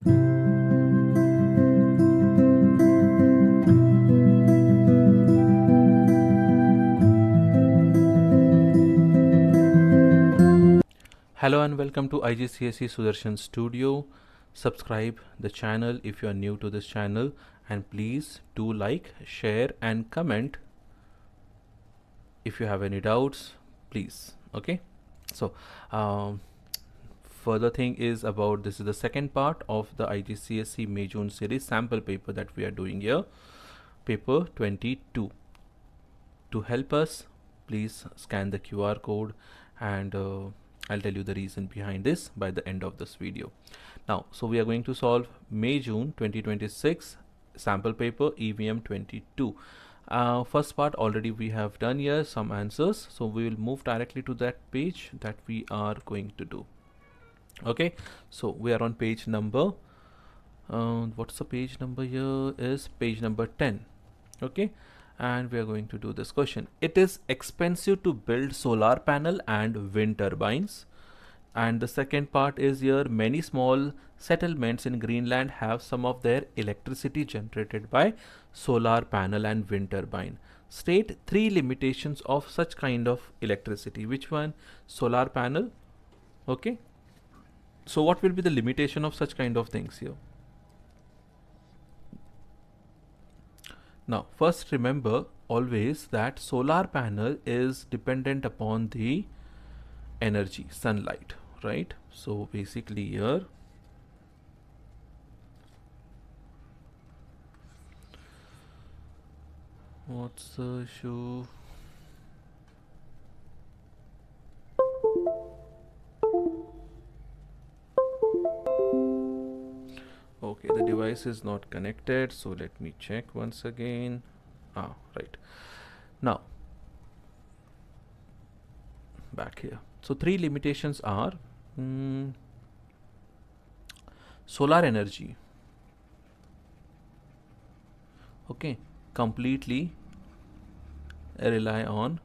Hello and welcome to IGCSE Sudarshan Studio. Subscribe the channel if you are new to this channel, and please do like, share and comment if you have any doubts, please. Okay, so further thing is about this is the second part of the IGCSE May June series sample paper that we are doing here, paper 22. To help us, please scan the QR code, and I'll tell you the reason behind this by the end of this video. Now, so we are going to solve May June 2026 sample paper EVM 22. First part already we have done here some answers, so we will move directly to that page that we are going to do. Okay, so we are on page number what's the page number here? Is page number 10. Okay, and we are going to do this question. It is expensive to build solar panel and wind turbines. And the second part is here, many small settlements in Greenland have some of their electricity generated by solar panel and wind turbine. State 3 limitations of such kind of electricity. Which one? Solar panel. Okay, so what will be the limitation of such kind of things here? Now, first remember always that solar panel is dependent upon the energy, sunlight, right? So basically here, what's the issue? Okay, the device is not connected, so let me check once again. Right, now back here. So 3 limitations are solar energy, okay, completely rely on,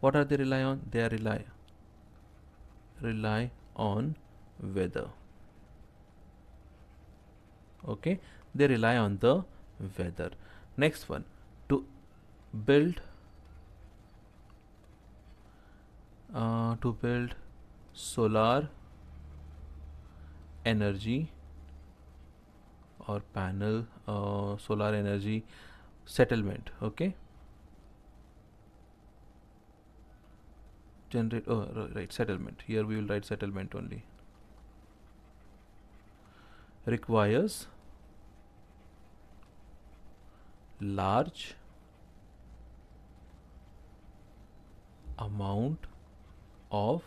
what are they rely on? They are rely on weather. Okay, they rely on the weather. Next one, to build solar energy or panel, solar energy settlement. Okay, generate, right, settlement. Here we will write settlement only. Requires large amount of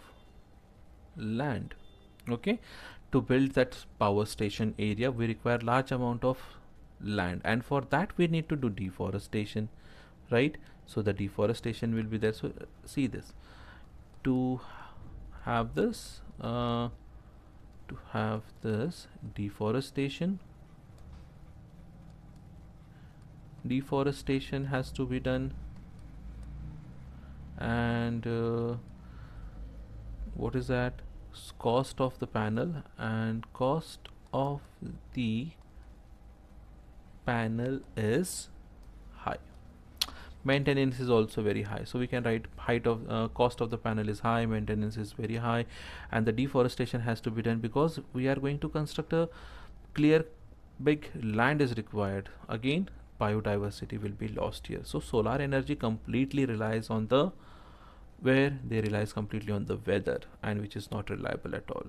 land. Okay, to build that power station area we require large amount of land, and for that we need to do deforestation, right? So the deforestation will be there. So see this, to have this deforestation has to be done, and what is that? Cost of the panel, and cost of the panel is high. Maintenance is also very high, so we can write height of cost of the panel is high, maintenance is very high, and the deforestation has to be done because we are going to construct a clear big land is required. Again, biodiversity will be lost here. So solar energy completely relies on the relies completely on the weather, and which is not reliable at all.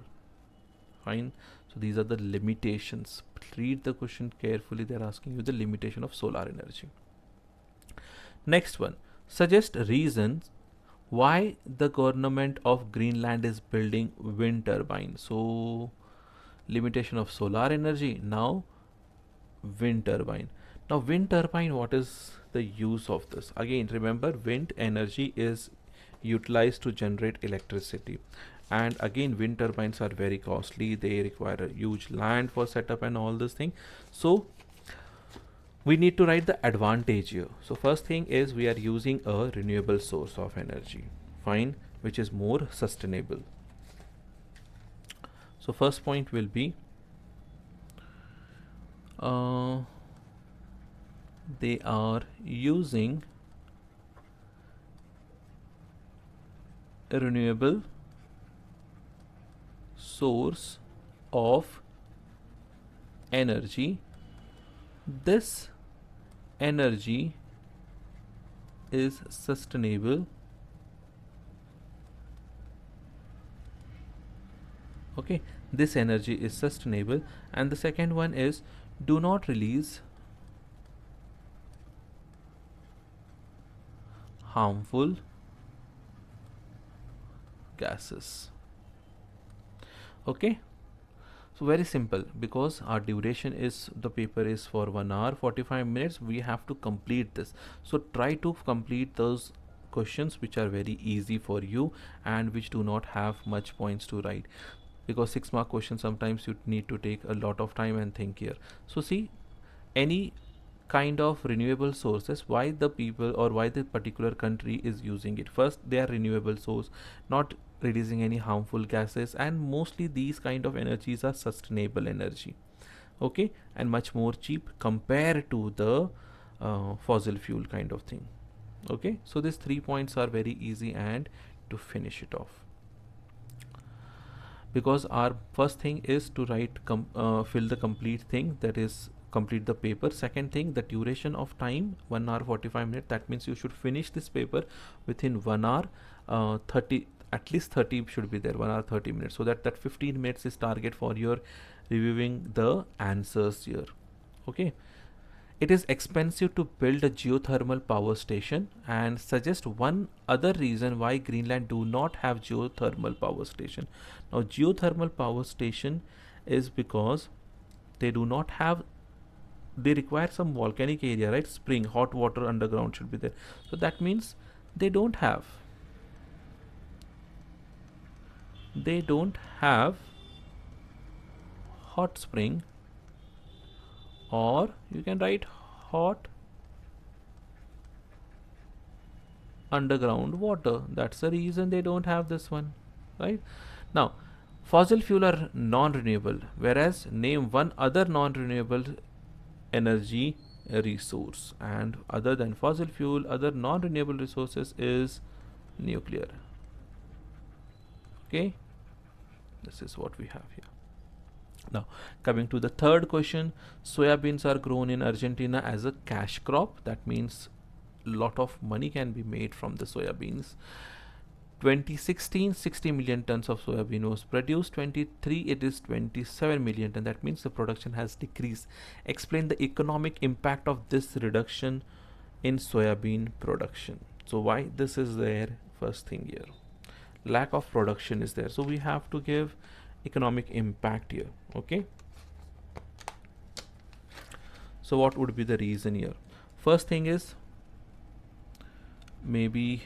Fine, so these are the limitations. Read the question carefully. They're asking you the limitation of solar energy. Next one, suggest reasons why the government of Greenland is building wind turbine. So limitation of solar energy, now wind turbine. Now wind turbine, what is the use of this? Again, remember, wind energy is utilized to generate electricity, and again wind turbines are very costly. They require a huge land for setup and all this thing. So we need to write the advantage here. So first thing is we are using a renewable source of energy, fine, which is more sustainable. So first point will be they are using a renewable source of energy. This energy is sustainable. Okay, this energy is sustainable. And the second one is do not release harmful gases. Okay, so very simple, because our duration is, the paper is for 1 hour 45 minutes, we have to complete this. So try to complete those questions which are very easy for you and which do not have much points to write, because 6 mark questions sometimes you need to take a lot of time and think here. So see, any kind of renewable sources, why the people or why the particular country is using it. First, they are renewable source, not releasing any harmful gases, and mostly these kind of energies are sustainable energy. Okay, and much more cheap compared to the fossil fuel kind of thing. Okay, so these 3 points are very easy and to finish it off, because our first thing is to write fill the complete thing, that is complete the paper. Second thing, the duration of time 1 hour 45 minutes, that means you should finish this paper within 1 hour 30, at least 30 should be there, 1 hour 30 minutes, so that 15 minutes is target for your reviewing the answers here. Okay, it is expensive to build a geothermal power station, and suggest one other reason why Greenland do not have geothermal power station. Now geothermal power station is because they do not have, they require some volcanic area, right? Spring, hot water underground should be there. So that means they don't have hot spring, or you can write hot underground water. That's the reason they don't have this one, right? Now fossil fuel are non-renewable, whereas name one other non-renewable energy resource, and other than fossil fuel, other non-renewable resources is nuclear. Okay, this is what we have here. Now coming to the third question, soybeans are grown in Argentina as a cash crop, that means lot of money can be made from the soybeans. 2016 60 million tons of soybean was produced, 23 it is 27 million tons, that means the production has decreased. Explain the economic impact of this reduction in soybean production. So why this is there? First thing here, lack of production is there, so we have to give economic impact here. Okay, so what would be the reason here? First thing is maybe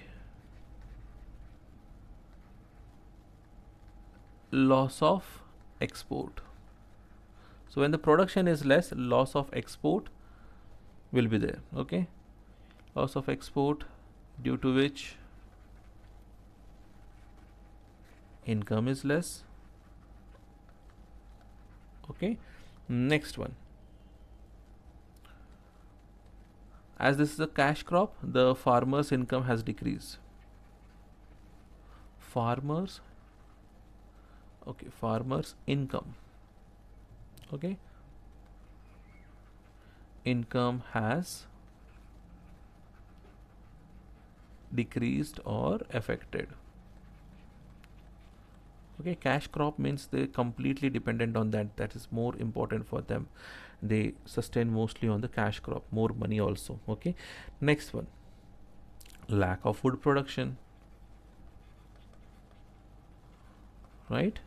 loss of export. So when the production is less, loss of export will be there. Okay, loss of export, due to which income is less. Okay, next one, as this is a cash crop, the farmer's income has decreased. Farmers income, okay, income has decreased or affected. Okay, cash crop means they completely dependent on that is more important for them, they sustain mostly on the cash crop, more money also. Okay, next one, lack of food production, right?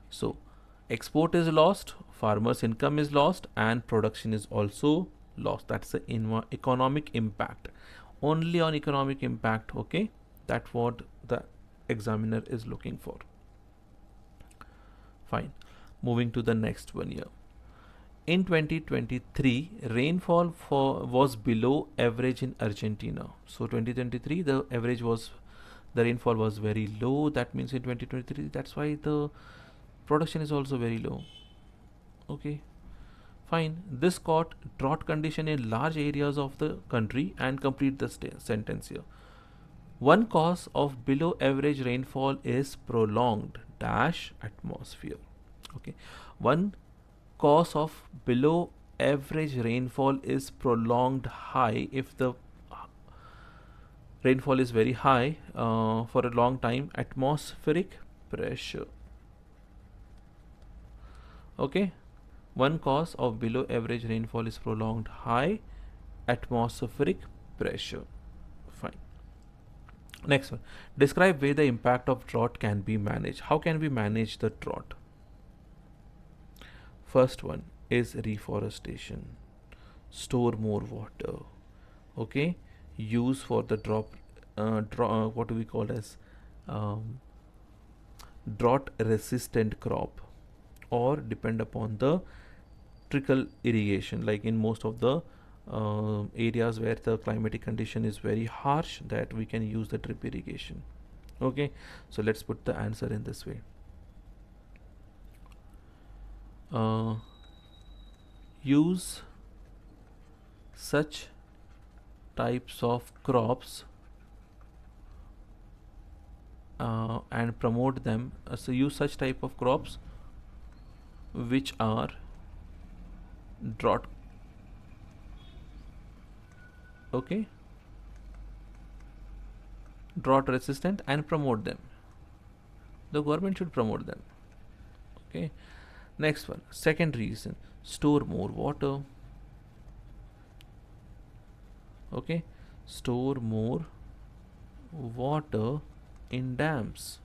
So export is lost, farmers income is lost, and production is also lost. That's the economic impact, only on economic impact. Okay, that's what the examiner is looking for. Fine, moving to the next one here. In 2023 rainfall was below average in Argentina. So 2023 the average was, the rainfall was very low, that means in 2023, that's why the Production is also very low. Okay, fine. This caught drought condition in large areas of the country. And complete the sentence here. One cause of below average rainfall is prolonged dash atmosphere. Okay, one cause of below average rainfall is prolonged high. If the rainfall is very high for a long time, atmospheric pressure. Okay, one cause of below average rainfall is prolonged high atmospheric pressure. Fine. Next one. Describe where the impact of drought can be managed. How can we manage the drought? First one is reforestation. Store more water. Okay. Use for the what do we call as drought resistant crop, or depend upon the trickle irrigation, like in most of the areas where the climatic condition is very harsh, that we can use the drip irrigation. Okay, so let's put the answer in this way. Use such types of crops and promote them. So use such type of crops which are drought. Okay, drought resistant, and promote them. The government should promote them. Okay, next one. Second reason, store more water. Okay, store more water in dams.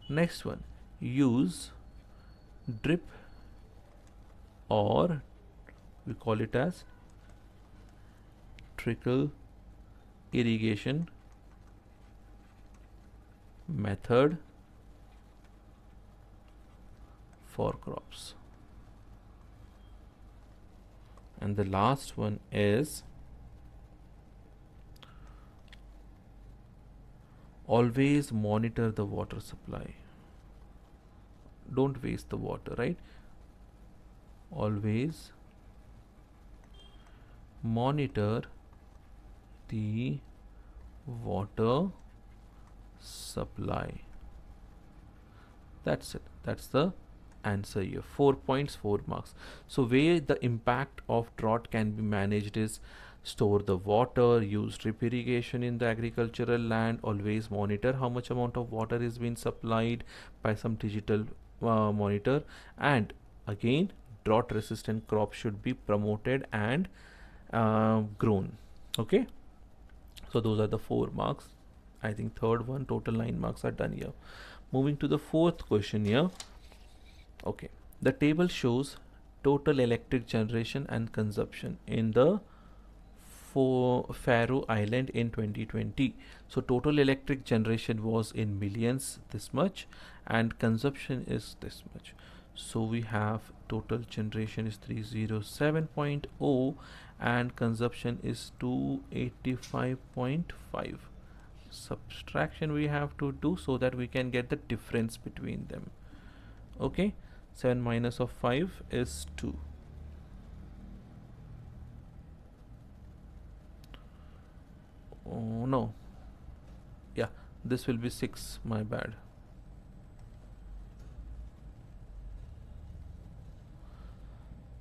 Next one, use drip, or we call it as trickle irrigation method for crops. And the last one is always monitor the water supply. Don't waste the water, right? Always monitor the water supply. That's it. That's the answer here. 4 points, 4 marks. So where the impact of drought can be managed is store the water, use drip irrigation in the agricultural land, always monitor how much amount of water is being supplied by some digital monitor, and again drought resistant crops should be promoted and grown. Okay, so those are the 4 marks. I think third one, total 9 marks are done here. Moving to the fourth question here. Okay, the table shows total electric generation and consumption in the Faroe Island in 2020. So total electric generation was in millions, this much, and consumption is this much. So we have total generation is 307.0 and consumption is 285.5. Subtraction we have to do so that we can get the difference between them. Okay, 7 minus of 5 is 2. Oh no, yeah, this will be 6, my bad.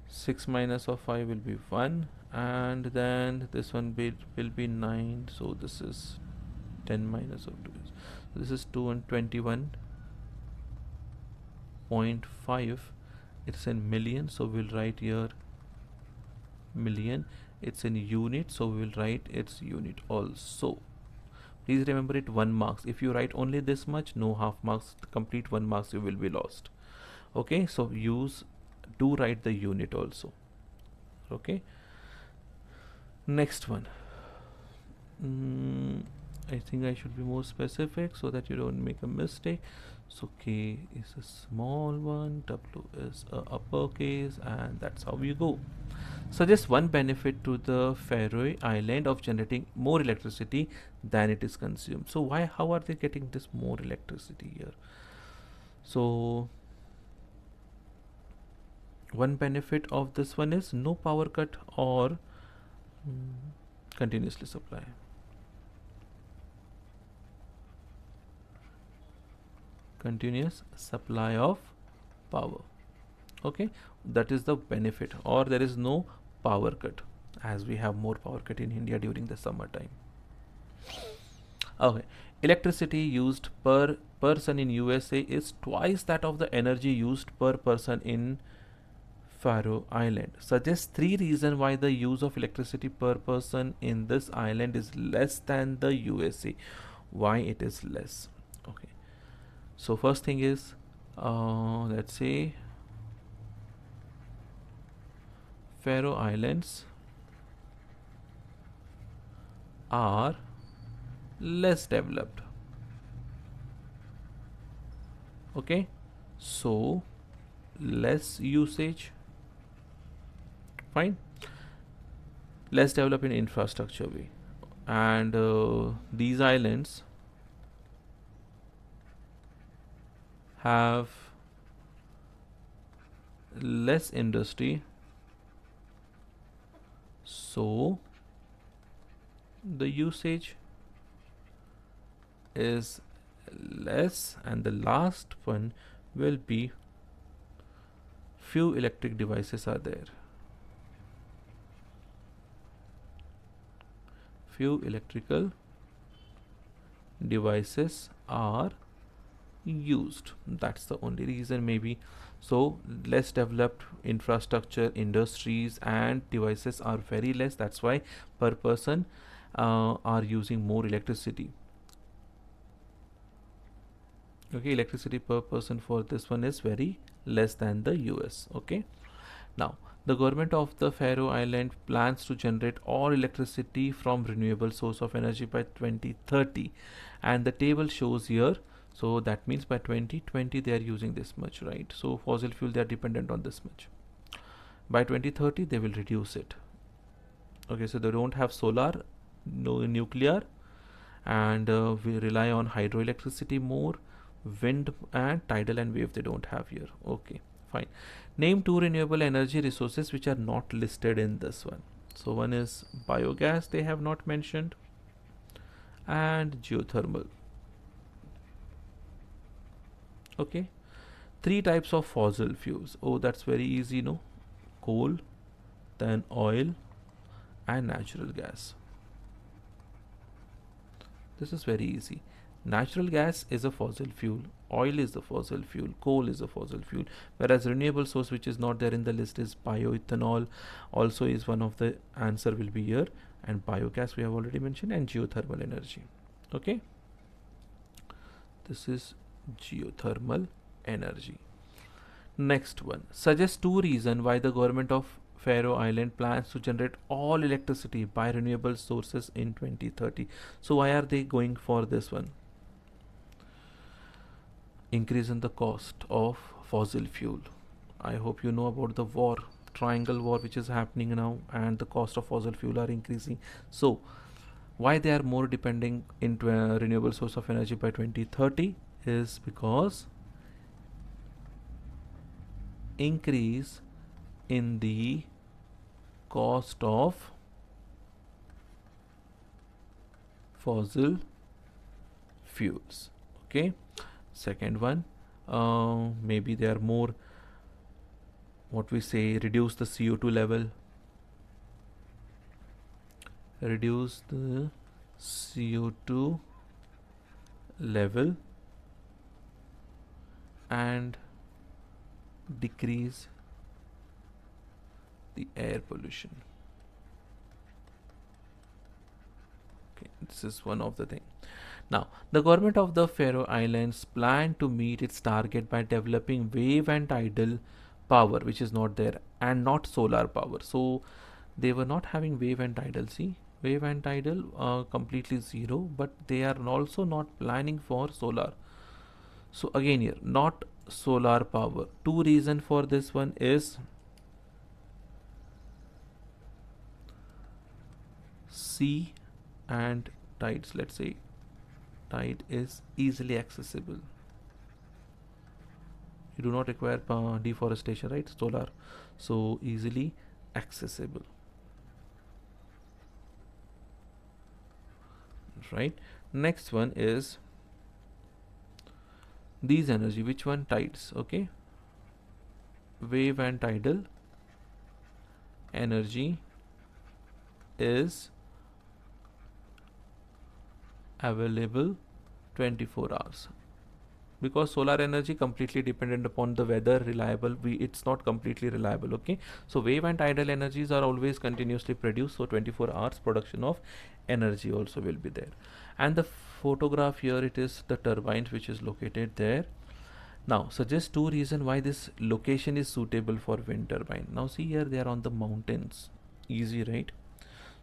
6 minus of 5 will be 1, and then this one will be 9, so this is 10 minus of 2. So this is 221.5. it's in million, so we'll write here million. It's in unit, so we will write its unit also. Please remember it 1 marks. If you write only this much, no half marks, complete 1 marks you will be lost. Okay, so do write the unit also. Okay, next one. I think I should be more specific so that you don't make a mistake. So K is a small one, W is a uppercase, and that's how you go. Suggest one benefit to the Faroe Island of generating more electricity than it is consumed. So how are they getting this more electricity here? So one benefit of this one is no power cut or continuously supply. Continuous supply of power. Okay, that is the benefit. Or there is no power cut, as we have more power cut in India during the summertime. Okay, electricity used per person in USA is twice that of the energy used per person in Faroe Island. Suggests three reasons why the use of electricity per person in this island is less than the USA. Why it is less? Okay, so first thing is, let's say Faroe Islands are less developed. Okay, so less usage. Fine, less developed in infrastructure way, and these islands have less industry, so the usage is less. And the last one will be few electric devices are there. Few electrical devices are used. That's the only reason maybe. So less developed infrastructure, industries and devices are very less. That's why per person are using more electricity. Okay, electricity per person for this one is very less than the US. Okay, now the government of the Faroe Island plans to generate all electricity from renewable source of energy by 2030, and the table shows here. So that means by 2020 they are using this much, right? So fossil fuel, they are dependent on this much. By 2030 they will reduce it. Okay, so they don't have solar, no nuclear, and we rely on hydroelectricity more. Wind and tidal and wave they don't have here. Okay, fine. Name two renewable energy resources which are not listed in this one. So one is biogas, they have not mentioned, and geothermal. Okay, three types of fossil fuels. Oh, that's very easy, no? Coal, then oil and natural gas. This is very easy. Natural gas is a fossil fuel, oil is a fossil fuel, coal is a fossil fuel, whereas renewable source which is not there in the list is bioethanol, also is one of the answer will be here, and biogas we have already mentioned, and geothermal energy. Okay, this is geothermal energy. Next one, suggest two reasons why the government of Faroe Island plans to generate all electricity by renewable sources in 2030. So why are they going for this one? Increase in the cost of fossil fuel. I hope you know about the war, triangle war, which is happening now, and the cost of fossil fuel are increasing. So why they are more depending into a renewable source of energy by 2030 is because increase in the cost of fossil fuels. Okay, second one, maybe they are more, what we say, reduce the CO2 level, reduce the CO2 level and decrease the air pollution. Okay, this is one of the thing. Now, the government of the Faroe Islands plan to meet its target by developing wave and tidal power, which is not there, and not solar power. So they were not having wave and tidal. See, wave and tidal completely zero, but they are also not planning for solar. So again here, not solar power. Two reason for this one is sea and tides. Let's say tide is easily accessible. You do not require deforestation, right? Solar, so easily accessible, right? Next one is these energy. Which one? Tides. Okay, wave and tidal energy is available 24 hours, because solar energy completely dependent upon the weather, reliable, it's not completely reliable. Okay, so wave and tidal energies are always continuously produced, so 24 hours production of energy also will be there. And the photograph here, it is the turbines which is located there. Now suggest two reasons why this location is suitable for wind turbine. Now see here, they are on the mountains, easy, right?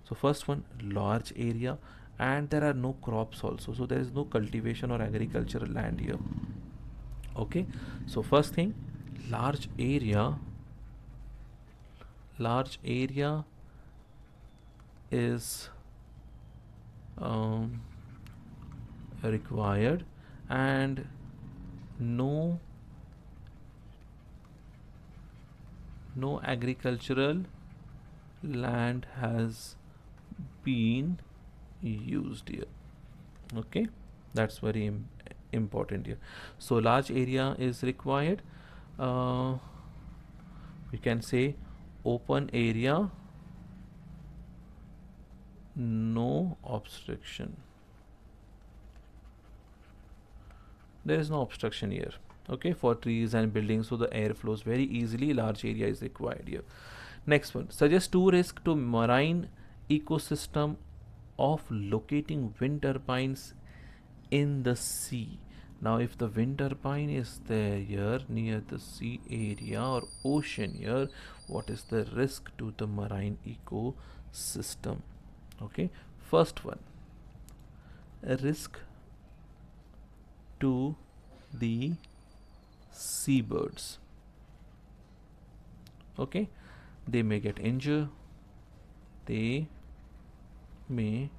So first one, large area, and there are no crops also, so there is no cultivation or agricultural land here. Okay, so first thing, large area is required, and no agricultural land has been used here. Okay, that's very important here. So large area is required. We can say open area, no obstruction. There is no obstruction here. Okay, for trees and buildings, so the air flows very easily. Large area is required here. Next one, suggest two risks to marine ecosystem of locating wind turbines in the sea. Now if the wind turbine is there here near the sea area or ocean here, what is the risk to the marine ecosystem? Okay, first one, a risk to the seabirds. Okay, they may get injured, they may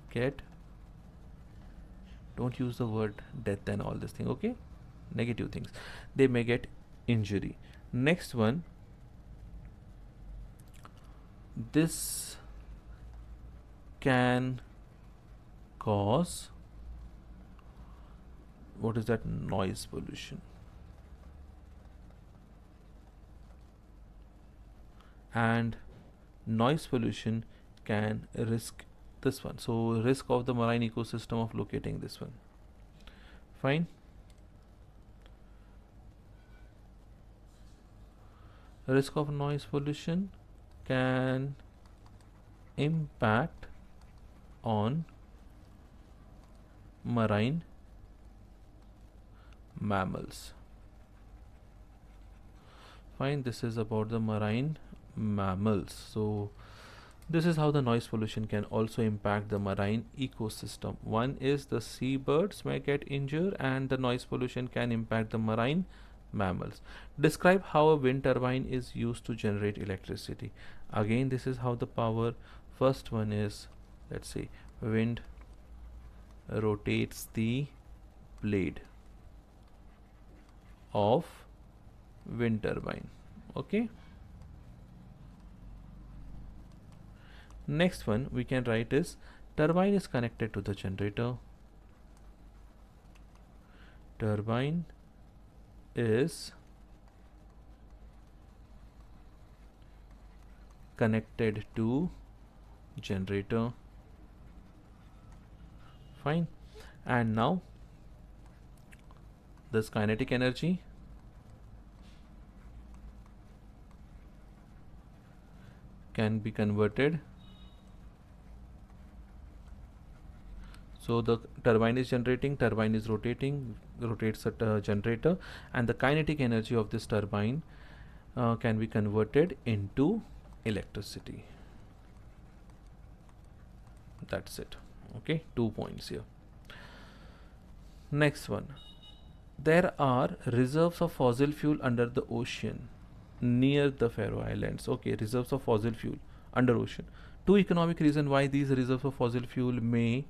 get, don't use the word death and all this thing, okay, negative things, they may get injury. Next one, this can cause, what is that, noise pollution, and noise pollution can risk this one, so risk of the marine ecosystem of locating this one. Fine. Risk of noise pollution can impact on marine mammals. Fine, this is about the marine mammals. So this is how the noise pollution can also impact the marine ecosystem. One is the seabirds may get injured, and the noise pollution can impact the marine mammals. Describe how a wind turbine is used to generate electricity. Again, this is how the power. First one is, let's say, wind rotates the blade of wind turbine. Okay, next one we can write is, turbine is connected to the generator. Turbine is connected to generator. Fine. And now this kinetic energy can be converted. So the turbine is generating, turbine is rotating, rotates a generator, and the kinetic energy of this turbine can be converted into electricity. That's it. Okay, 2 points here. Next one, there are reserves of fossil fuel under the ocean near the Faroe Islands. Okay, reserves of fossil fuel under ocean. Two economic reasons why these reserves of fossil fuel may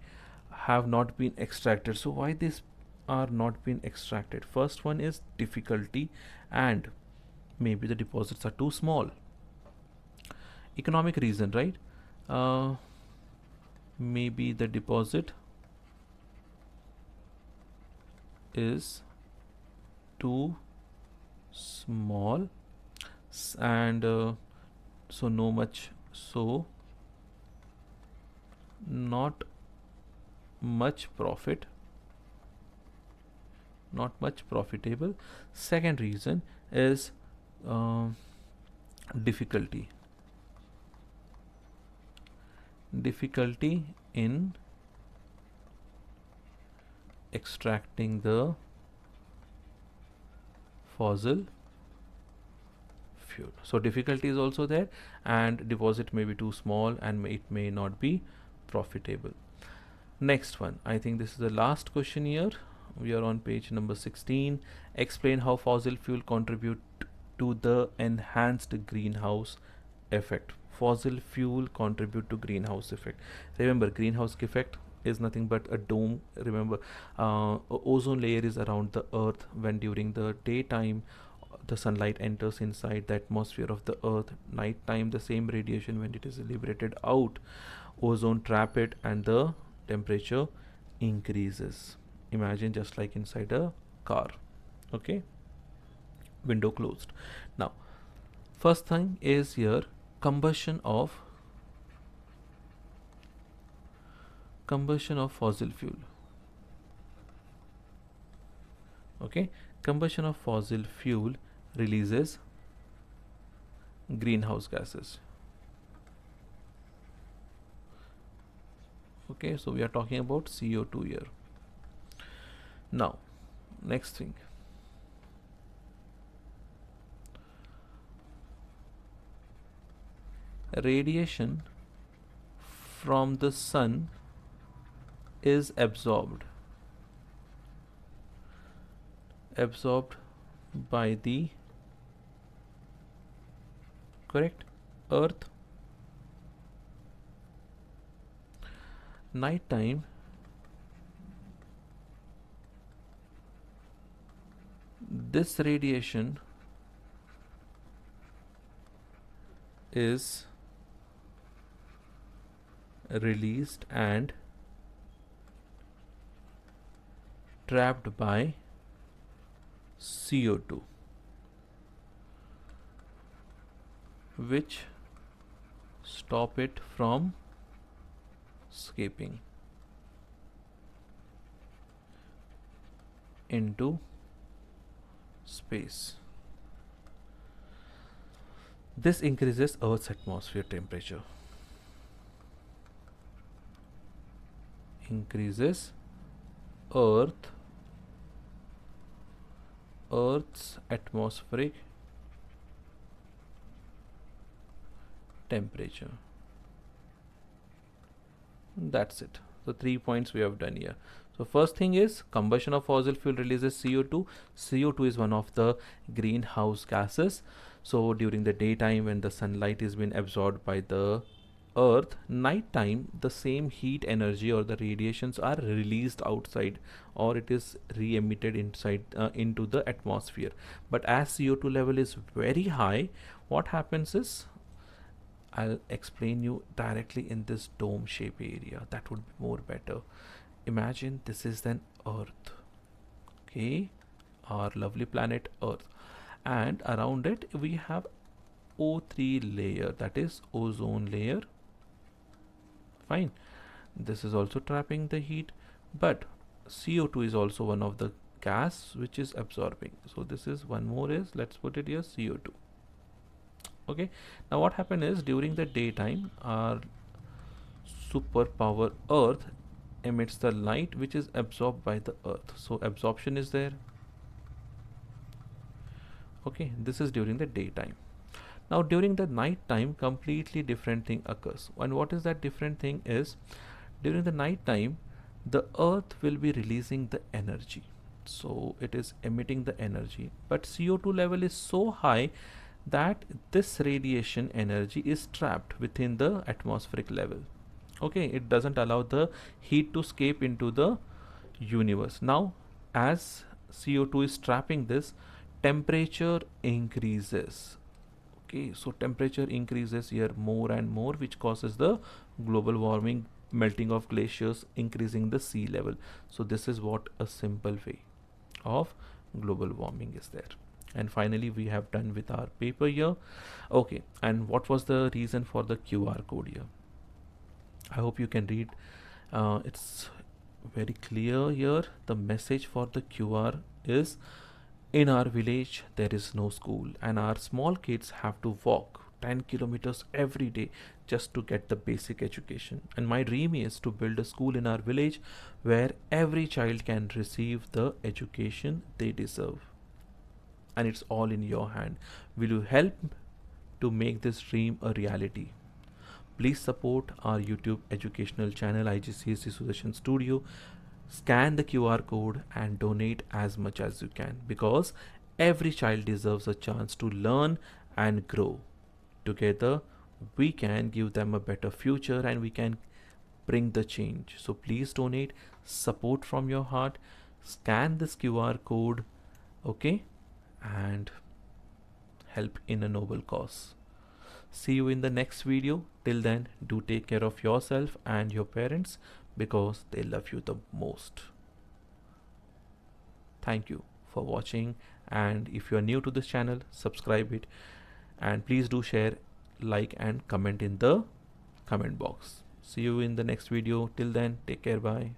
have not been extracted. So why this are not being extracted. First one is difficulty, and maybe the deposits are too small. Economic reason, right? Maybe the deposit is too small, and so no much, so not much profit, not much profitable. Second reason is difficulty in extracting the fossil fuel. So difficulty is also there, and deposit may be too small, and it may not be profitable. Next one, I think this is the last question here. We are on page number 16. Explain how fossil fuel contribute to the enhanced greenhouse effect. Fossil fuel contribute to greenhouse effect. Remember, greenhouse effect is nothing but a dome. Remember, ozone layer is around the earth. When during the daytime the sunlight enters inside the atmosphere of the earth, night time the same radiation, when it is liberated out, ozone trap it and the temperature increases. Imagine just like inside a car. Okay, window closed. Now first thing is here, combustion of fossil fuel. Okay, combustion of fossil fuel releases greenhouse gases. Okay, so we are talking about CO2 here. Now next thing, radiation from the sun is absorbed by the earth. Night time this radiation is released and trapped by CO2, which stop it from escaping into space. This increases Earth's atmosphere temperature. Increases Earth's atmospheric temperature. That's it. So 3 points we have done here. So first thing is, combustion of fossil fuel releases CO2. CO2 is one of the greenhouse gases. So during the daytime, when the sunlight is being absorbed by the earth, night time the same heat energy or the radiations are released outside, or it is re-emitted inside into the atmosphere. But as CO2 level is very high, what happens is, I'll explain you directly in this dome shape area. That would be more better. Imagine this is then Earth, okay, our lovely planet Earth, and around it we have O3 layer, that is ozone layer. Fine, this is also trapping the heat, but CO2 is also one of the gas which is absorbing. So this is one more, is, let's put it here, CO2. Okay, now what happened is, during the daytime our superpower Earth emits the light which is absorbed by the earth. So absorption is there. Okay, this is during the daytime. Now during the night time, completely different thing occurs. And what is that different thing is, during the night time the earth will be releasing the energy, so it is emitting the energy, but CO2 level is so high that this radiation energy is trapped within the atmospheric level. Okay, it doesn't allow the heat to escape into the universe. Now as CO2 is trapping this, temperature increases. Okay, so temperature increases here more and more, which causes the global warming, melting of glaciers, increasing the sea level. So this is what a simple way of global warming is there. And finally we have done with our paper here. Okay, and what was the reason for the QR code here? I hope you can read. It's very clear here. The message for the QR is, in our village there is no school and our small kids have to walk 10 kilometers every day just to get the basic education, and my dream is to build a school in our village where every child can receive the education they deserve, and it's all in your hand. Will you help to make this dream a reality? Please support our YouTube educational channel IGCSE Sudarshan Studio. Scan the QR code and donate as much as you can, because every child deserves a chance to learn and grow. Together we can give them a better future and we can bring the change. So please donate, support from your heart, scan this QR code, okay, and help in a noble cause. See you in the next video. Till then, do take care of yourself and your parents, because they love you the most. Thank you for watching, and if you are new to this channel, subscribe it, and please do share, like and comment in the comment box. See you in the next video. Till then, take care. Bye.